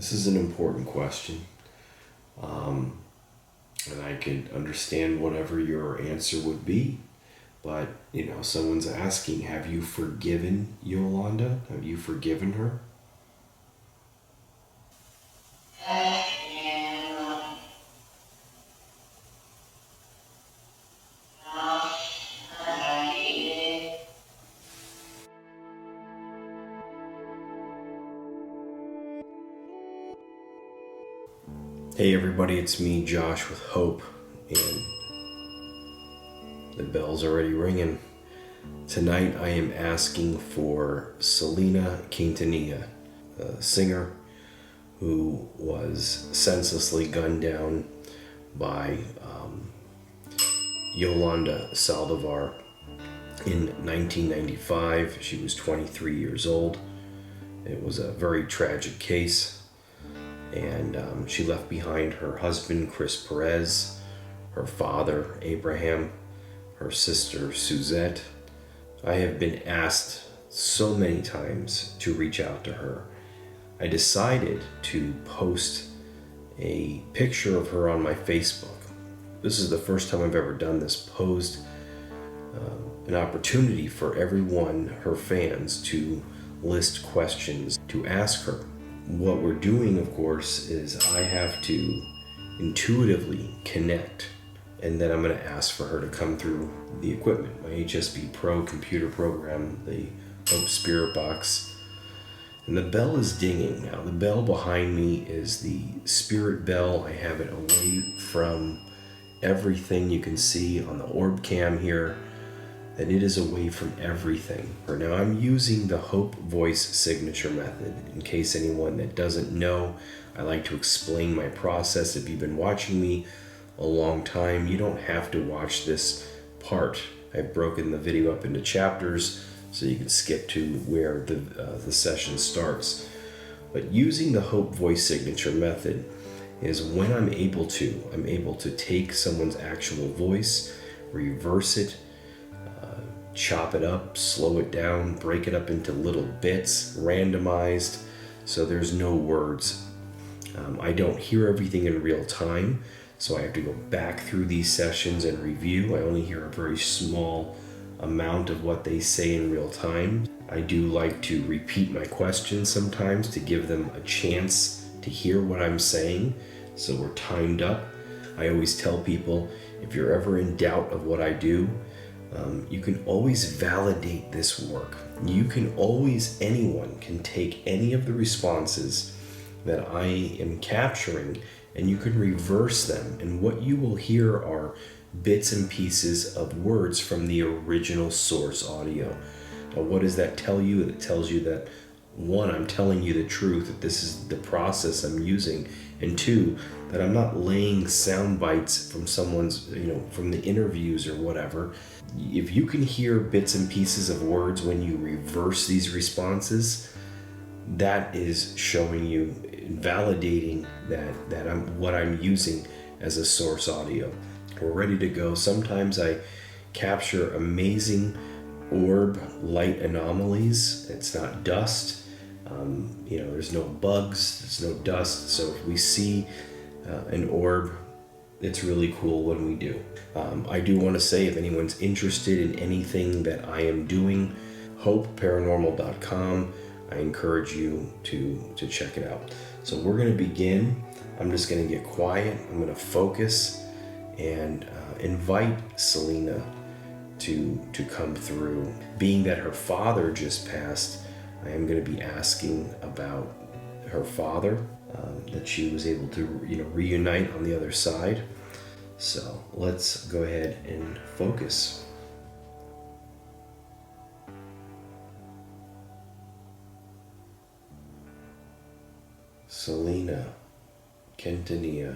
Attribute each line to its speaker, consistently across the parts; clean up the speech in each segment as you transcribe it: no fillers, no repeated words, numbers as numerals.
Speaker 1: This is an important question. And I can understand whatever your answer would be. But, someone's asking, have you forgiven Yolanda? Have you forgiven her? Hey everybody, it's me, Josh with H.O.P.E, and the bell's already ringing. Tonight I am asking for Selena Quintanilla, a singer who was senselessly gunned down by Yolanda Saldivar in 1995. She was 23 years old. It was a very tragic case. And she left behind her husband, Chris Perez, her father, Abraham, her sister, Suzette. I have been asked so many times to reach out to her. I decided to post a picture of her on my Facebook. This is the first time I've ever done this. Posed an opportunity for everyone, her fans, to list questions to ask her. What we're doing, of course, is I have to intuitively connect, and then I'm going to ask for her to come through the equipment, my HSB-PRO computer program, the H.O.P.E spirit box. And the bell is dinging now. The bell behind me is the spirit bell. I have it away from everything you can see on the orb cam here, and it is away from everything. Now I'm using the H.O.P.E voice signature method. In case anyone that doesn't know, I like to explain my process. If you've been watching me a long time, you don't have to watch this part. I've broken the video up into chapters so you can skip to where the session starts. But using the H.O.P.E voice signature method is when I'm able to take someone's actual voice, reverse it, chop it up, slow it down, break it up into little bits, randomized, so there's no words. I don't hear everything in real time, so I have to go back through these sessions and review. I only hear a very small amount of what they say in real time. I do like to repeat my questions sometimes to give them a chance to hear what I'm saying, so we're timed up. I always tell people, if you're ever in doubt of what I do, you can always validate this work. Anyone can take any of the responses that I am capturing, and you can reverse them. And what you will hear are bits and pieces of words from the original source audio. Now, what does that tell you? It tells you that, one, I'm telling you the truth, that this is the process I'm using, and two, that I'm not laying sound bites from someone's, from the interviews or whatever. If you can hear bits and pieces of words when you reverse these responses, that is showing you, validating that what I'm using as a source audio. We're ready to go. Sometimes I capture amazing orb light anomalies. It's not dust. There's no bugs, there's no dust. So if we see an orb, it's really cool when we do. I do want to say, if anyone's interested in anything that I am doing, HOPEParanormal.com, I encourage you to check it out. So we're going to begin. I'm just going to get quiet. I'm going to focus and invite Selena to come through. Being that her father just passed, I am going to be asking about her father, that she was able to reunite on the other side. So let's go ahead and focus. Selena Quintanilla,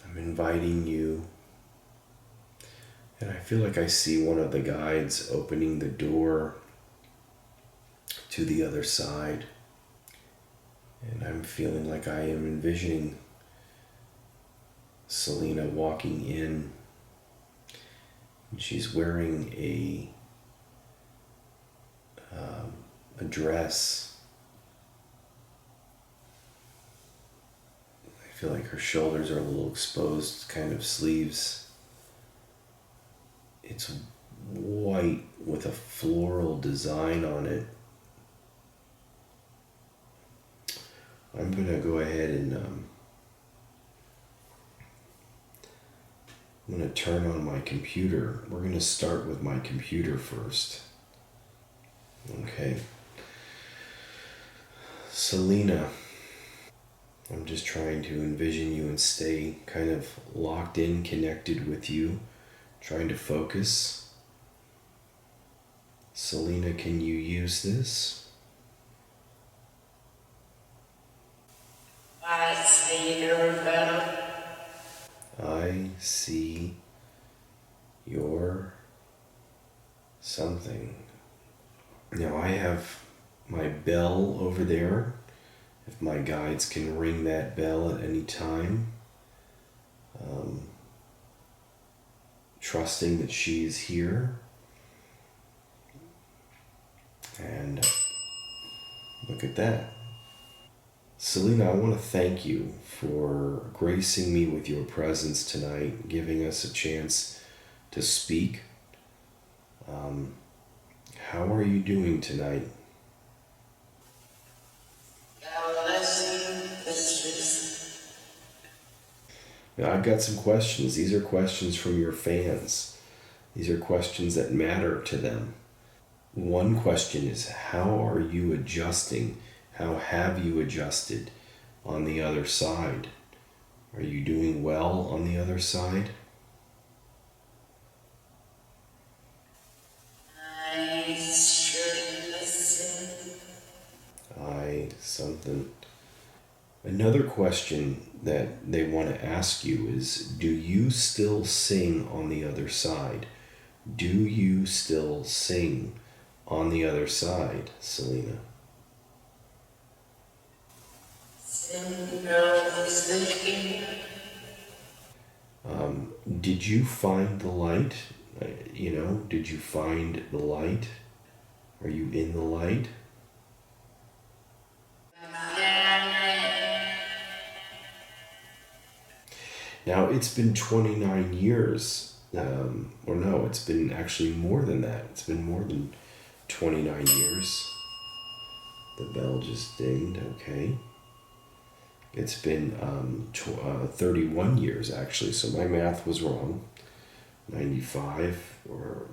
Speaker 1: I'm inviting you, and I feel like I see one of the guides opening the door to the other side, and I'm feeling like I am envisioning Selena walking in, and she's wearing a dress feel like her shoulders are a little exposed, kind of sleeves. It's white with a floral design on it. I'm going to go ahead and I'm going to turn on my computer. We're going to start with my computer first. Okay. Selena, I'm just trying to envision you and stay kind of locked in, connected with you, trying to focus. Selena, can you use this?
Speaker 2: I see your venom.
Speaker 1: I see your something. Now I have my bell over there. If my guides can ring that bell at any time, trusting that she is here. And look at that. Selena, I want to thank you for gracing me with your presence tonight, giving us a chance to speak. How are you doing tonight?
Speaker 2: Now listen, mistress.
Speaker 1: Now, I've got some questions. These are questions from your fans. These are questions that matter to them. One question is, how are you adjusting? How have you adjusted on the other side? Are you doing well on the other side?
Speaker 2: I should listen.
Speaker 1: Something. Another question that they want to ask you is, do you still sing on the other side? Do you still sing on the other side, Selena?
Speaker 2: Syndrome is the king.
Speaker 1: Did you find the light? Did you find the light? Are you in the light? Now, it's been 29 years. Or no, it's been actually more than that. It's been more than 29 years. The bell just dinged, okay. It's been 31 years, actually, so my math was wrong. 95, or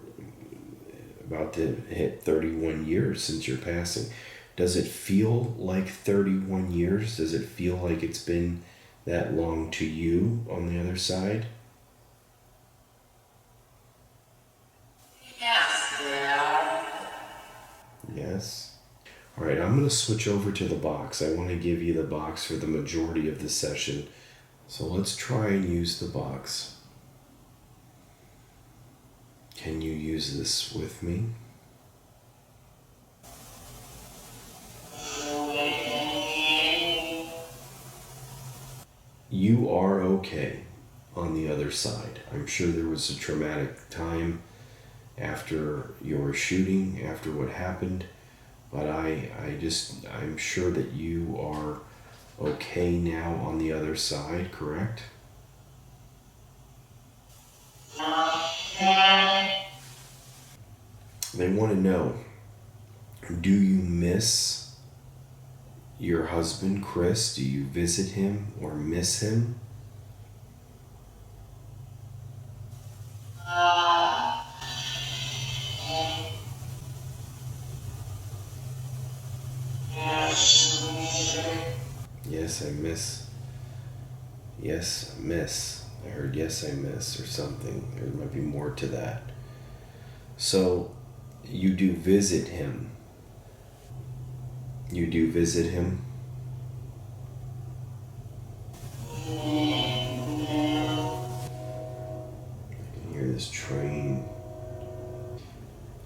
Speaker 1: about to hit 31 years since your passing. Does it feel like 31 years? Does it feel like it's been that long to you on the other side?
Speaker 2: Yes, they are.
Speaker 1: Yes. All right, I'm going to switch over to the box. I want to give you the box for the majority of the session. So let's try and use the box. Can you use this with me? You are okay on the other side. I'm sure there was a traumatic time after your shooting, after what happened, but I'm sure that you are okay now on the other side, correct? They want to know, do you miss your husband, Chris? Do you visit him or miss him? Yes, I miss. Yes, miss. I heard yes, I miss or something. There might be more to that. So, you do visit him. You do visit him. I can hear this train.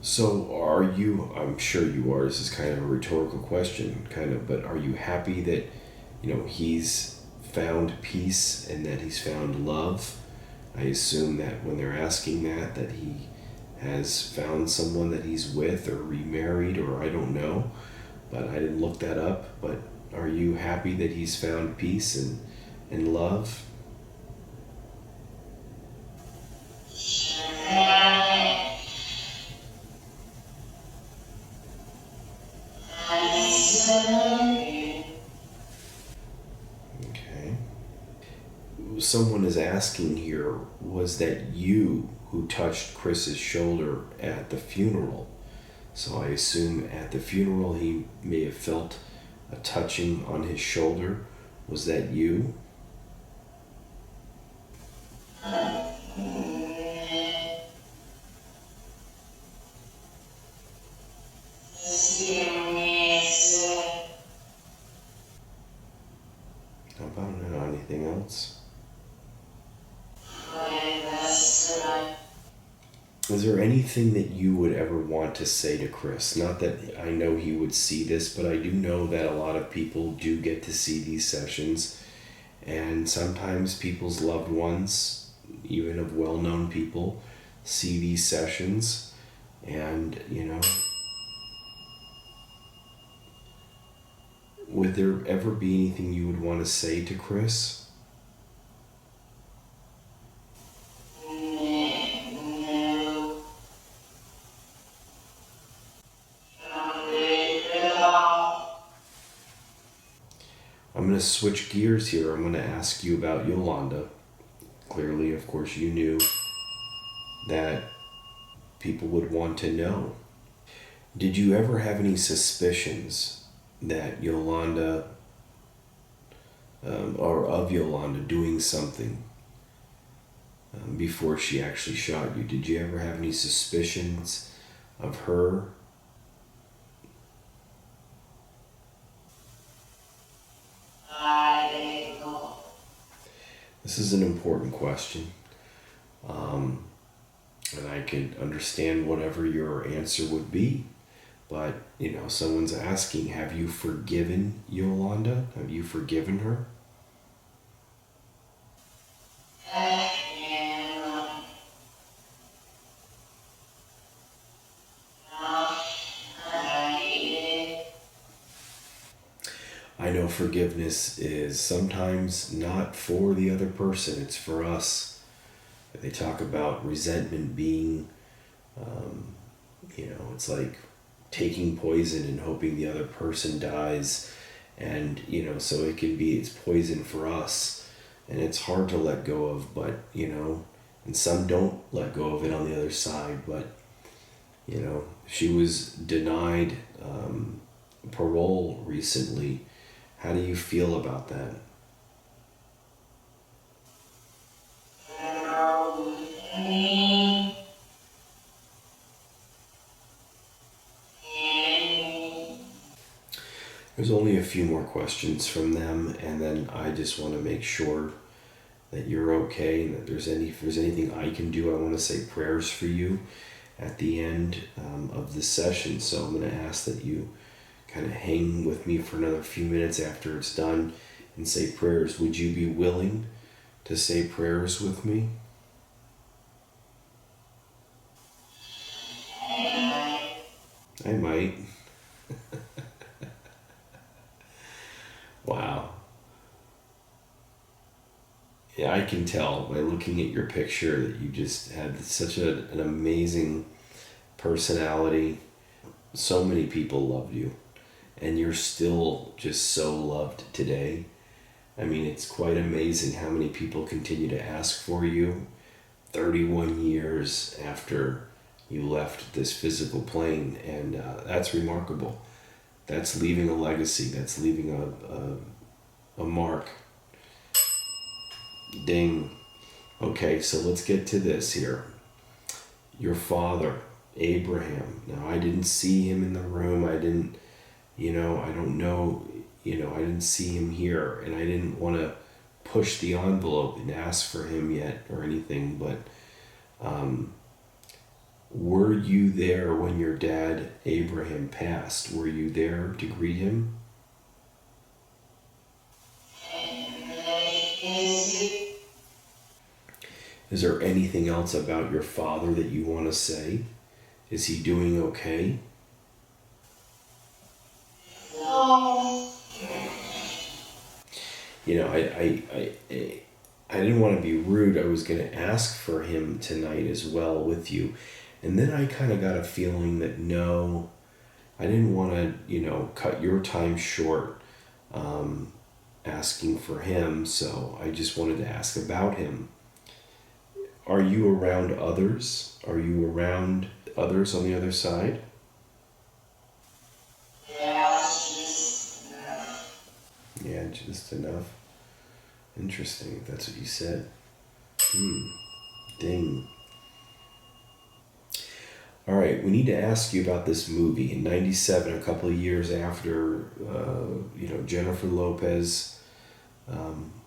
Speaker 1: So, are you, I'm sure you are, this is kind of a rhetorical question, kind of, but are you happy that, he's found peace and that he's found love? I assume that when they're asking that he has found someone that he's with or remarried, or I don't know, but I didn't look that up. But are you happy that he's found peace and love. Okay. Someone is asking here, was that you who touched Chris's shoulder at the funeral? So I assume at the funeral he may have felt a touching on his shoulder. Was that you? How about anything else? Is there anything that you would ever want to say to Chris? Not that I know he would see this, but I do know that a lot of people do get to see these sessions. And sometimes people's loved ones, even of well-known people, see these sessions. And, would there ever be anything you would want to say to Chris? I'm going to switch gears here. I'm going to ask you about Yolanda. Clearly, of course, you knew that people would want to know. Did you ever have any suspicions that Yolanda, or of Yolanda doing something before she actually shot you? Did you ever have any suspicions of her? This is an important question. And I could understand whatever your answer would be. But, someone's asking, have you forgiven Yolanda? Have you forgiven her? I know forgiveness is sometimes not for the other person, it's for us. They talk about resentment being, it's like taking poison and hoping the other person dies. And, so it's poison for us. And it's hard to let go of, but, and some don't let go of it on the other side. But, she was denied parole recently. How do you feel about that? There's only a few more questions from them, and then I just want to make sure that you're okay, and that if there's anything I can do, I want to say prayers for you at the end of this session. So I'm going to ask that you kind of hang with me for another few minutes after it's done and say prayers. Would you be willing to say prayers with me? I might. Wow. Yeah, I can tell by looking at your picture that you just had such an amazing personality. So many people loved you, and you're still just so loved today. I mean, it's quite amazing how many people continue to ask for you 31 years after you left this physical plane, and that's remarkable. That's leaving a legacy. That's leaving a mark. Ding. Okay, so let's get to this here. Your father, Abraham. Now, I didn't see him in the room. I didn't, I don't know, I didn't see him here, and I didn't want to push the envelope and ask for him yet or anything, but were you there when your dad, Abraham, passed? Were you there to greet him? Is there anything else about your father that you want to say? Is he doing okay? you know, I didn't want to be rude. I was going to ask for him tonight as well with you. And then I kind of got a feeling that no, I didn't want to, you know, cut your time short asking for him. So I just wanted to ask about him. Are you around others? Are you around others on the other side? Yeah, just enough. Interesting, if that's what you said. Ding. All right, we need to ask you about this movie. In '97, a couple of years after, Jennifer Lopez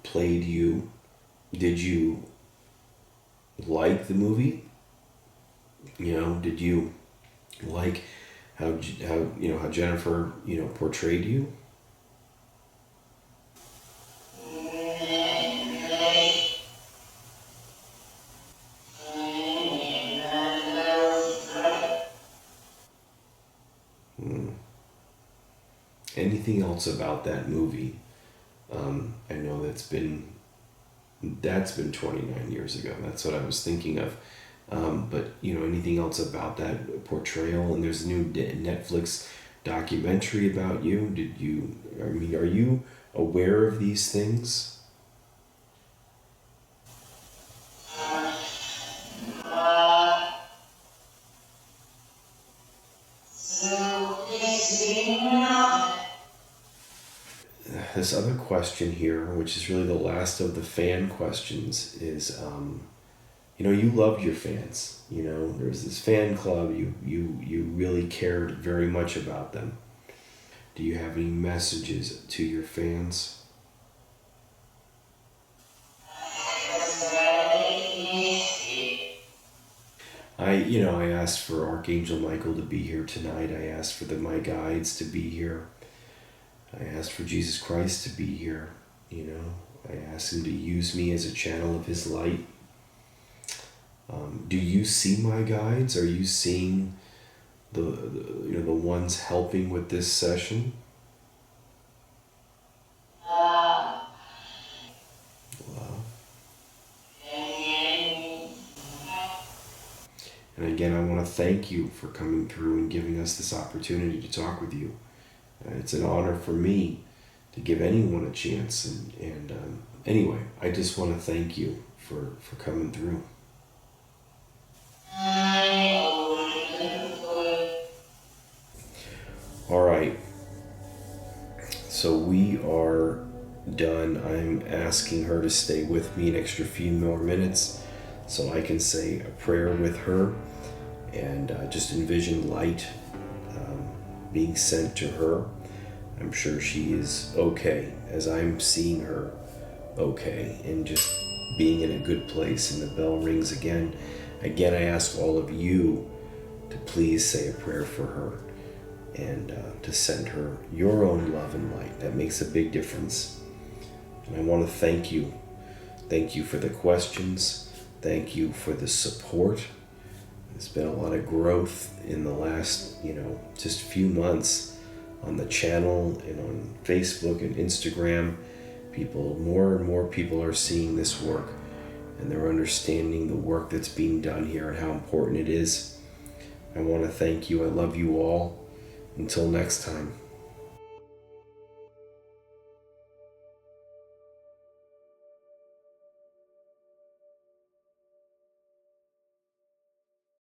Speaker 1: played you, did you like the movie? You know, did you like how Jennifer, portrayed you? Anything else about that movie? I know that's been 29 years ago. That's what I was thinking of. But anything else about that portrayal? And there's a new Netflix documentary about you. Are you aware of these things? This other question here, which is really the last of the fan questions, is you love your fans. There's this fan club. You really cared very much about them. Do you have any messages to your fans? I asked for Archangel Michael to be here tonight. I asked for my guides to be here. I asked for Jesus Christ to be here. I asked him to use me as a channel of his light. Do you see my guides? Are you seeing the ones helping with this session? Love. And again, I want to thank you for coming through and giving us this opportunity to talk with you. It's an honor for me to give anyone a chance. And anyway, I just want to thank you for coming through. All right. So we are done. I'm asking her to stay with me an extra few more minutes so I can say a prayer with her and just envision light being sent to her. I'm sure she is okay as I'm seeing her okay and just being in a good place. And the bell rings again. Again, I ask all of you to please say a prayer for her and to send her your own love and light. That makes a big difference. And I want to thank you. Thank you for the questions. Thank you for the support. There's been a lot of growth in the last, just few months on the channel and on Facebook and Instagram. More and more people are seeing this work and they're understanding the work that's being done here and how important it is. I want to thank you. I love you all. Until next time.